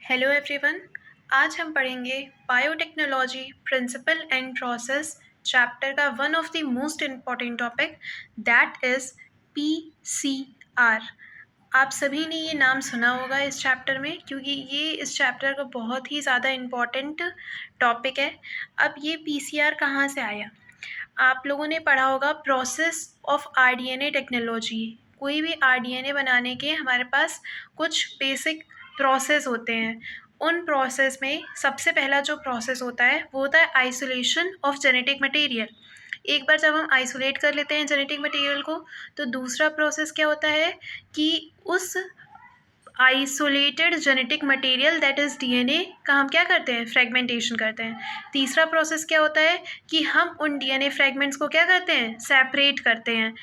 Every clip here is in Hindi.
Hello everyone. आज हम पढ़ेंगे biotechnology principle and process chapter का one of the most important topic that is PCR. आप सभी ने ये नाम सुना होगा इस चैप्टर में, क्योंकि ये इस चैप्टर का बहुत ही ज़्यादा इम्पॉर्टेंट टॉपिक है। अब ये पीसीआर कहाँ से आया? आप लोगों ने पढ़ा होगा प्रोसेस ऑफ आरडीएनए टेक्नोलॉजी। कोई भी आरडीएनए बनाने के हमारे पास कुछ बेसिक प्रोसेस होते हैं। उन प्रोसेस में सबसे पहला जो प्रोसेस होता है वो होता है आइसोलेशन ऑफ जेनेटिक मटेरियल। एक बार जब हम आइसोलेट कर लेते हैं जेनेटिक मटेरियल को, तो दूसरा प्रोसेस क्या होता है कि उस isolated genetic material that is DNA का हम क्या करते हैं, फ्रेगमेंटेशन करते हैं। तीसरा प्रोसेस क्या होता है कि हम उन डीएनए फ्रेगमेंट्स को क्या करते हैं, सेपरेट करते हैं।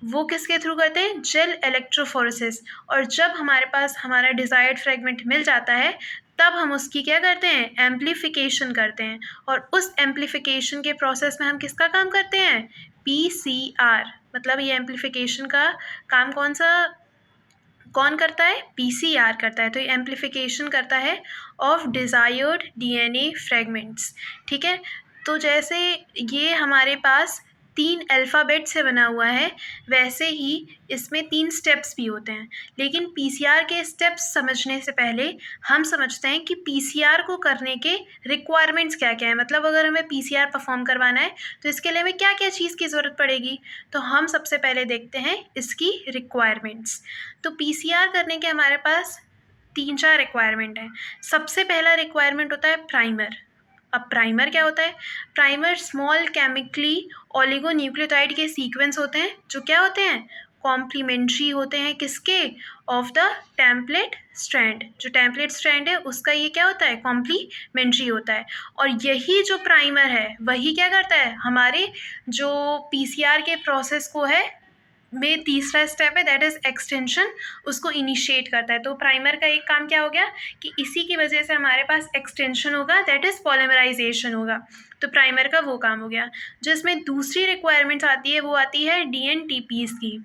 वो किसके थ्रू करते हैं, जेल इलेक्ट्रोफोरेसिस। और जब हमारे पास हमारा डिज़ायर्ड फ्रेगमेंट मिल जाता है, तब हम उसकी क्या करते हैं, एम्प्लीफिकेशन करते हैं। और उस एम्प्लीफिकेशन के प्रोसेस में हम किसका काम करते हैं, पीसीआर। मतलब ये एम्प्लीफिकेशन का काम कौन करता है, पीसीआर करता है। तो ये एम्प्लीफिकेशन करता है ऑफ डिज़ायर्ड डीएनए फ्रेगमेंट्स। ठीक है। तो जैसे ये हमारे पास 3 अल्फ़ाबेट से बना हुआ है, वैसे ही इसमें 3 स्टेप्स भी होते हैं। लेकिन पीसीआर के स्टेप्स समझने से पहले हम समझते हैं कि पीसीआर को करने के रिक्वायरमेंट्स क्या-क्या हैं। मतलब अगर हमें पीसीआर परफ़ॉर्म करवाना है, तो इसके लिए हमें क्या-क्या चीज़ की ज़रूरत पड़ेगी। तो हम सबसे पहले देखते हैं इसकी रिक्वायरमेंट्स। तो पीसीआर करने के हमारे पास 3-4 रिक्वायरमेंट हैं। सबसे पहला रिक्वायरमेंट होता है प्राइमर। अब प्राइमर क्या होता है? प्राइमर स्मॉल केमिकली ओलिगोन्यूक्लियोटाइड के सीक्वेंस होते हैं, जो क्या होते हैं, कॉम्प्लीमेंट्री होते हैं किसके, ऑफ द टेम्पलेट स्ट्रैंड। जो टेम्पलेट स्ट्रैंड है उसका ये क्या होता है, कॉम्प्लीमेंट्री होता है। और यही जो प्राइमर है वही क्या करता है, हमारे जो पीसीआर के प्रोसेस को है में तीसरा स्टेप है दैट इज़ एक्सटेंशन, उसको इनिशिएट करता है। तो प्राइमर का एक काम क्या हो गया कि इसी की वजह से हमारे पास एक्सटेंशन होगा, दैट इज़ पॉलीमराइजेशन होगा। तो प्राइमर का वो काम हो गया। जो इसमें दूसरी रिक्वायरमेंट्स आती है वो आती है डीएनटीपीज़ की।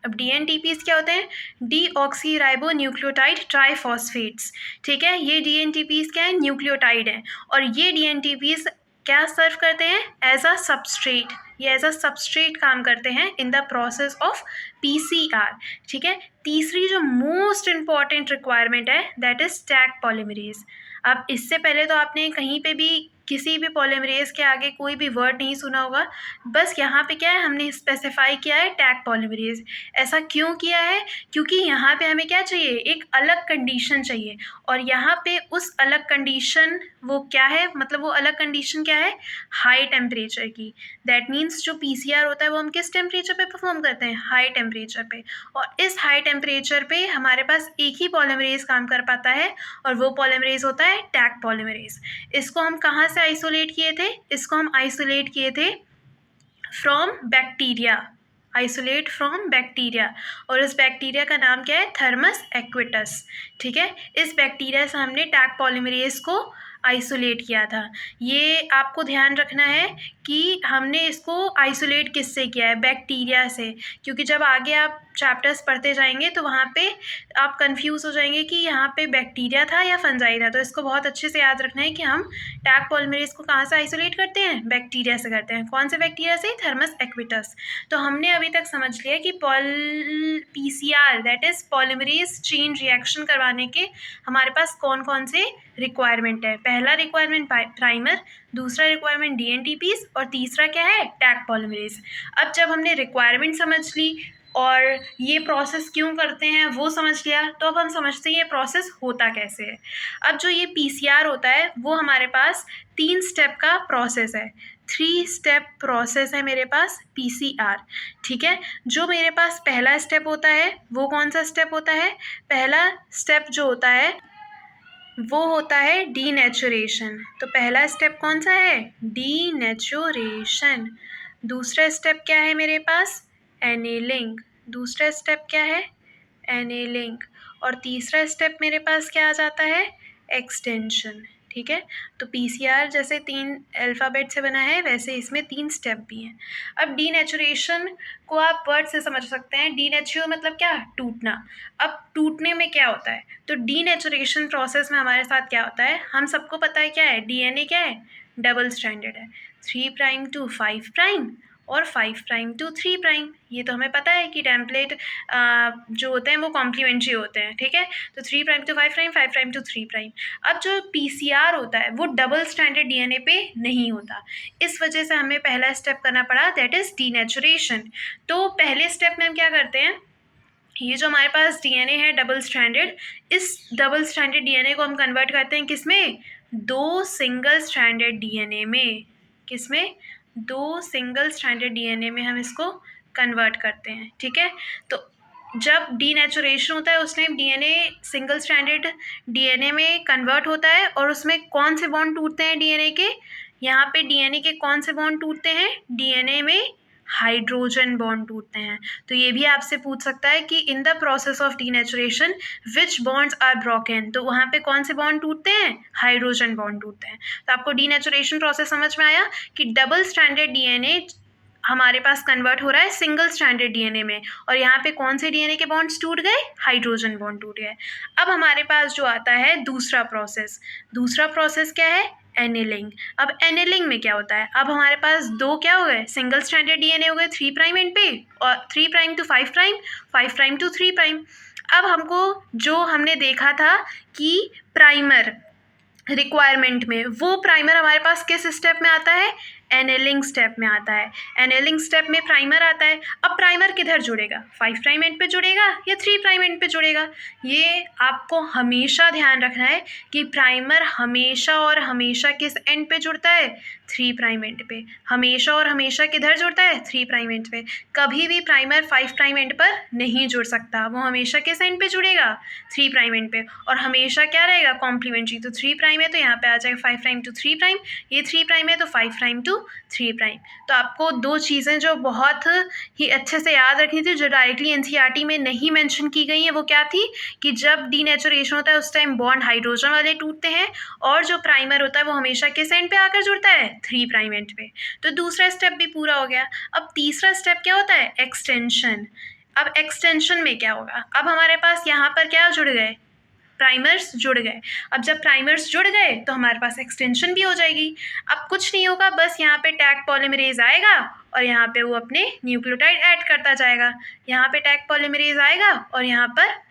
अब डीएनटीपीज़ क्या होते हैं, डीऑक्सी राइबोन्यूक्लियोटाइड ट्राइफॉस्फेट्स। ठीक है, ये डीएनटीपीज़ क्या है, न्यूक्लियोटाइड है। और ये डीएनटीपीज़ क्या सर्व करते हैं, एज अ सबस्ट्रेट। ये एज अ सबस्ट्रेट काम करते हैं इन द प्रोसेस ऑफ पीसीआर। ठीक है। तीसरी जो मोस्ट इम्पॉर्टेंट रिक्वायरमेंट है दैट इज टैग पॉलीमरेज। अब इससे पहले तो आपने कहीं पे भी किसी भी पॉलीमरेज के आगे कोई भी वर्ड नहीं सुना होगा। बस यहाँ पे क्या है, हमने स्पेसिफाई किया है टैग पॉलीमरेज। ऐसा क्यों किया है, क्योंकि यहाँ पे हमें क्या चाहिए, एक अलग कंडीशन चाहिए। और यहाँ पे उस अलग कंडीशन वो क्या है, मतलब वो अलग कंडीशन क्या है, हाई टेम्परेचर की। दैट मीन्स जो पीसीआर होता है वो हम किस टेम्परेचर पे परफॉर्म करते हैं, हाई टेम्परेचर पे। और इस हाई टेम्परेचर पे हमारे पास एक ही पॉलीमरेज काम कर पाता है, और वो पॉलीमरेज होता है टैग पॉलीमरेज। इसको हम कहाँ से आइसोलेट किए थे, इसको हम आइसोलेट किए थे from bacteria, isolate from bacteria. और इस बैक्टीरिया का नाम क्या है, थर्मस एक्विटस। ठीक है। इस बैक्टीरिया से हमने टैग पॉलीमरेज को आइसोलेट किया था। ये आपको ध्यान रखना है कि हमने इसको आइसोलेट किससे किया है, बैक्टीरिया से। क्योंकि जब आगे आप चैप्टर्स पढ़ते जाएंगे तो वहाँ पे आप कंफ्यूज हो जाएंगे कि यहाँ पे बैक्टीरिया था या फंजाई था। तो इसको बहुत अच्छे से याद रखना है कि हम टैग पॉलीमरेज को कहाँ से आइसोलेट करते हैं, बैक्टीरिया से करते हैं। कौन से बैक्टीरिया से, थर्मस एक्विटस। तो हमने अभी तक समझ लिया कि PCR that is polymerase chain reaction करवाने के हमारे पास कौन कौन से रिक्वायरमेंट है। पहला रिक्वायरमेंट प्राइमर, दूसरा रिक्वायरमेंट डीएनटीपीज, और तीसरा क्या है, टैग पॉलीमरेज। अब जब हमने रिक्वायरमेंट समझ ली और ये प्रोसेस क्यों करते हैं वो समझ लिया, तो अब हम समझते हैं ये प्रोसेस होता कैसे है। अब जो ये पीसीआर होता है वो हमारे पास 3 स्टेप का प्रोसेस है, 3 स्टेप प्रोसेस है मेरे पास पीसीआर। ठीक है। जो मेरे पास पहला स्टेप होता है वो कौन सा स्टेप होता है, पहला स्टेप जो होता है वो होता है डीनेचुरेशन। तो पहला स्टेप कौन सा है, डीनेचुरेशन। दूसरा स्टेप क्या है मेरे पास, एनेलिंग। दूसरा स्टेप क्या है, एनेलिंग। और तीसरा स्टेप मेरे पास क्या आ जाता है, एक्सटेंशन। ठीक है। तो PCR जैसे 3 अल्फ़ाबेट से बना है, वैसे इसमें 3 स्टेप भी हैं। अब डीनेचुरेशन को आप वर्ड से समझ सकते हैं। डीनेचर मतलब क्या? टूटना। अब टूटने में क्या होता है? तो डीनेचुरेशन प्रोसेस में हमारे साथ क्या होता है, हम सबको पता है क्या है, DNA क्या है, डबल स्ट्रैंडेड है, 3 प्राइम टू 5 प्राइम और 5 प्राइम टू 3 प्राइम। ये तो हमें पता है कि टेम्पलेट जो होते हैं वो कॉम्प्लीमेंट्री होते हैं, ठीक है। तो 3 prime to 5 prime, 5 prime to 3 prime. अब जो PCR होता है वो डबल स्ट्रैंडेड DNA पे नहीं होता, इस वजह से हमें पहला स्टेप करना पड़ा, दैट इज़ डीनेचुरेशन। तो पहले स्टेप में हम क्या करते हैं, ये जो हमारे पास DNA है डबल स्ट्रैंडेड, इस डबल स्ट्रैंडेड DNA को हम कन्वर्ट करते हैं किसमें, 2 सिंगल स्ट्रैंडेड DNA में। किसमें? 2 सिंगल स्ट्रैंडेड DNA में हम इसको कन्वर्ट करते हैं, ठीक है। तो जब डीनेचुरेशन होता है उस time DNA single stranded DNA में कन्वर्ट होता है, और उसमें कौन से बॉन्ड टूटते हैं DNA के, यहाँ पे DNA के कौन से बॉन्ड टूटते हैं, DNA में हाइड्रोजन बॉन्ड टूटते हैं। तो ये भी आपसे पूछ सकता है कि in the process of denaturation which bonds are broken, तो वहाँ पे कौन से बॉन्ड टूटते हैं, हाइड्रोजन बॉन्ड टूटते हैं। तो आपको डीनेचुरेशन प्रोसेस समझ में आया कि डबल स्ट्रैंडेड DNA हमारे पास कन्वर्ट हो रहा है सिंगल स्ट्रैंडेड DNA में, और यहाँ पे कौन से DNA के बॉन्ड्स टूट गए, हाइड्रोजन बॉन्ड टूट गए। अब हमारे पास जो आता है दूसरा प्रोसेस क्या है, एनेलिंग। अब एनेलिंग में क्या होता है, अब हमारे पास 2 क्या हो गए, सिंगल स्ट्रैंडेड DNA हो गए 3 प्राइम एंड पे, और 3 prime to 5 prime, 5 prime to 3 prime. अब हमको जो हमने देखा था कि प्राइमर रिक्वायरमेंट में, वो प्राइमर हमारे पास किस स्टेप में आता है, एनेलिंग स्टेप में आता है। एनेलिंग स्टेप में प्राइमर आता है। अब प्राइमर किधर जुड़ेगा, 5 प्राइम एंड पे जुड़ेगा या 3 प्राइम एंड पे जुड़ेगा। ये आपको हमेशा ध्यान रखना है कि प्राइमर हमेशा और हमेशा किस एंड पे जुड़ता है, 3 प्राइम एंड पे। हमेशा और हमेशा किधर जुड़ता है, 3 प्राइम एंड पे। कभी भी प्राइमर 5 प्राइम एंड पर नहीं जुड़ सकता, वो हमेशा किस एंड पे जुड़ेगा, 3 प्राइम एंड पे। और हमेशा क्या रहेगा, कॉम्प्लीमेंट्री। तो 3 प्राइम है तो यहाँ पे आ जाएगा 5 प्राइम टू 3 प्राइम, ये 3 प्राइम है तो 5 प्राइम टू 3 प्राइम। तो आपको 2 चीज़ें जो बहुत ही अच्छे से याद रखनी थी, जो डायरेक्टली एनसीईआरटी में नहीं मेंशन की गई है, वो क्या थी कि जब डीनेचुरेशन होता है उस टाइम बॉन्ड हाइड्रोजन वाले टूटते हैं, और जो प्राइमर होता है वो हमेशा किस एंड पे आकर जुड़ता है, 3 प्राइम एंड पे। तो दूसरा स्टेप भी पूरा हो गया। अब तीसरा स्टेप क्या होता है, एक्सटेंशन। अब एक्सटेंशन में क्या होगा, अब हमारे पास यहाँ पर क्या जुड़ गए, प्राइमर्स जुड़ गए। अब जब प्राइमर्स जुड़ गए तो हमारे पास एक्सटेंशन भी हो जाएगी। अब कुछ नहीं होगा, बस यहाँ पे टैग पॉलीमरेज आएगा और यहाँ पे वो अपने न्यूक्लियोटाइड ऐड करता जाएगा। यहाँ पे टैग पॉलीमरेज आएगा और यहाँ पर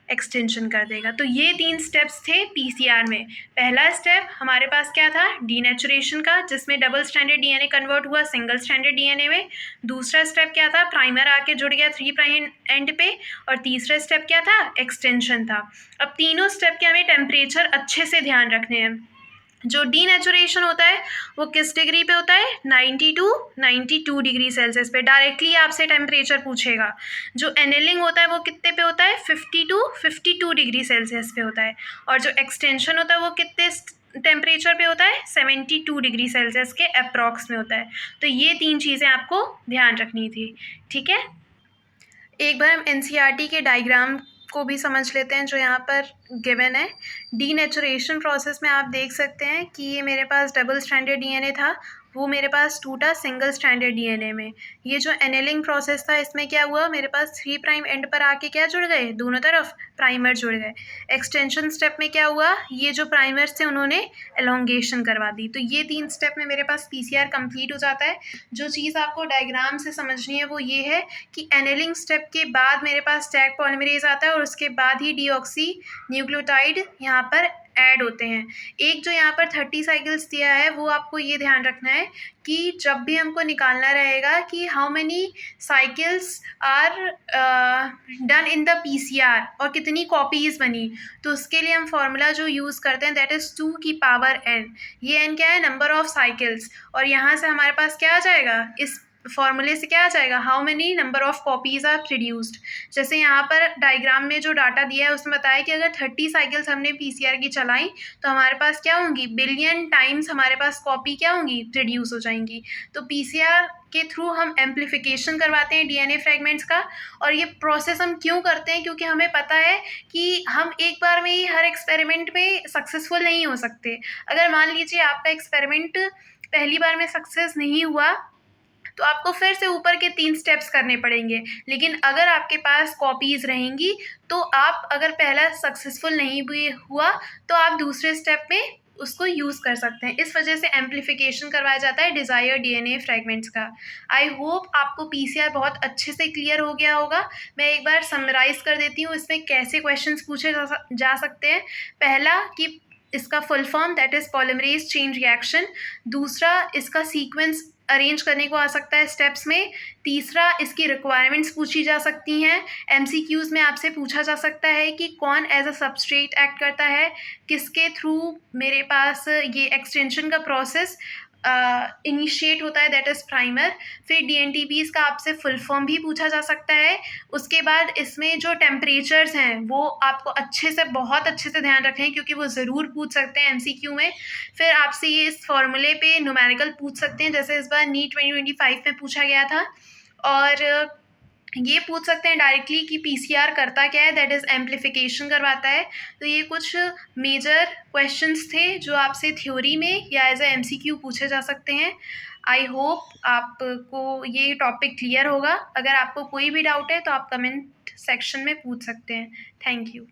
एक्सटेंशन कर देगा। तो ये 3 स्टेप्स थे पीसीआर में। पहला स्टेप हमारे पास क्या था, डीनेचुरेशन का, जिसमें डबल स्ट्रैंडेड डीएनए कन्वर्ट हुआ सिंगल स्ट्रैंडेड डीएनए में। दूसरा स्टेप क्या था, प्राइमर आके जुड़ गया 3 प्राइम एंड पे। और तीसरा स्टेप क्या था, एक्सटेंशन था। अब तीनों स्टेप के हमें टेम्परेचर अच्छे से ध्यान रखने हैं। जो डीनेचुरेशन होता है वो किस डिग्री पे होता है, 92 डिग्री सेल्सियस पे। डायरेक्टली आपसे टेम्परेचर पूछेगा। जो एनेलिंग होता है वो कितने पे होता है, 52 डिग्री सेल्सियस पे होता है। और जो एक्सटेंशन होता है वो कितने टेम्परेचर पे होता है, 72 डिग्री सेल्सियस के अप्रॉक्स में होता है। तो ये 3 चीज़ें आपको ध्यान रखनी थी, ठीक है। एक बार हम एनसीईआरटी के डायग्राम को भी समझ लेते हैं जो यहाँ पर गिवन है। डीनेचुरेशन प्रोसेस में आप देख सकते हैं कि ये मेरे पास डबल स्ट्रैंडेड डीएनए था, वो मेरे पास टूटा सिंगल स्ट्रैंडेड डीएनए में। ये जो एनेलिंग प्रोसेस था इसमें क्या हुआ, मेरे पास 3 प्राइम एंड पर आके क्या जुड़ गए, दोनों तरफ प्राइमर जुड़ गए। एक्सटेंशन स्टेप में क्या हुआ, ये जो प्राइमर्स थे उन्होंने एलोंगेशन करवा दी। तो ये 3 स्टेप में मेरे पास पीसीआर कंप्लीट हो जाता है। जो चीज़ आपको डायग्राम से समझनी है वो ये है कि एनेलिंग स्टेप के बाद मेरे पास टैग पॉलीमरेज आता है और उसके बाद ही डीऑक्सी न्यूक्लियोटाइड यहाँ पर ऐड होते हैं। एक जो यहाँ पर 30 साइकिल्स दिया है वो आपको ये ध्यान रखना है कि जब भी हमको निकालना रहेगा कि how many cycles are done in the PCR और कितनी कॉपीज़ बनी, तो उसके लिए हम फॉर्मूला जो यूज़ करते हैं दैट इज़ 2 की पावर n। ये n क्या है, नंबर ऑफ साइकिल्स। और यहाँ से हमारे पास क्या आ जाएगा, इस फॉर्मूले से क्या आ जाएगा, how many number of copies are produced. जैसे यहाँ पर डायग्राम में जो डाटा दिया है उसमें बताया कि अगर 30 साइकिल्स हमने पीसीआर की चलाई तो हमारे पास क्या होंगी, बिलियन टाइम्स हमारे पास कॉपी क्या होंगी, प्रोड्यूस हो जाएंगी। तो पीसीआर के थ्रू हम एम्प्लीफिकेशन करवाते हैं डीएनए फ्रेगमेंट्स का। और ये प्रोसेस हम क्यों करते हैं, क्योंकि हमें पता है कि हम एक बार में ही हर एक्सपेरिमेंट में सक्सेसफुल नहीं हो सकते। अगर मान लीजिए आपका एक्सपेरिमेंट पहली बार में सक्सेस नहीं हुआ तो आपको फिर से ऊपर के 3 स्टेप्स करने पड़ेंगे। लेकिन अगर आपके पास कॉपीज़ रहेंगी तो आप अगर पहला सक्सेसफुल नहीं भी हुआ तो आप दूसरे स्टेप में उसको यूज़ कर सकते हैं। इस वजह से एम्प्लीफिकेशन करवाया जाता है डिज़ायर्ड डीएनए फ्रेगमेंट्स का। आई होप आपको पीसीआर बहुत अच्छे से क्लियर हो गया होगा। मैं एक बार समराइज़ कर देती हूँ इसमें कैसे क्वेश्चंस पूछे जा सकते हैं। पहला कि इसका full form that is polymerase chain reaction. दूसरा, इसका सीक्वेंस अरेंज करने को आ सकता है स्टेप्स में। तीसरा, इसकी रिक्वायरमेंट्स पूछी जा सकती हैं। एमसीक्यूज़ में आपसे पूछा जा सकता है कि कौन एज अ सबस्ट्रेट एक्ट करता है, किसके थ्रू मेरे पास ये एक्सटेंशन का प्रोसेस इनिशिएट होता है, दैट इज़ प्राइमर। फिर डीएनटीपीज़ का आपसे फुल फॉर्म भी पूछा जा सकता है। उसके बाद इसमें जो टेम्परेचर्स हैं वो आपको अच्छे से, बहुत अच्छे से ध्यान रखें क्योंकि वो ज़रूर पूछ सकते हैं एमसीक्यू में। फिर आपसे ये इस फॉर्मूले पे न्यूमेरिकल पूछ सकते हैं, जैसे इस बार नीट 2025 में पूछा गया था। और ये पूछ सकते हैं डायरेक्टली कि पीसीआर करता क्या है, दैट इज़ एम्प्लीफिकेशन करवाता है। तो ये कुछ मेजर क्वेश्चंस थे जो आपसे थ्योरी में या एज ए एमसीक्यू पूछे जा सकते हैं। आई होप आपको ये टॉपिक क्लियर होगा। अगर आपको कोई भी डाउट है तो आप कमेंट सेक्शन में पूछ सकते हैं। Thank you.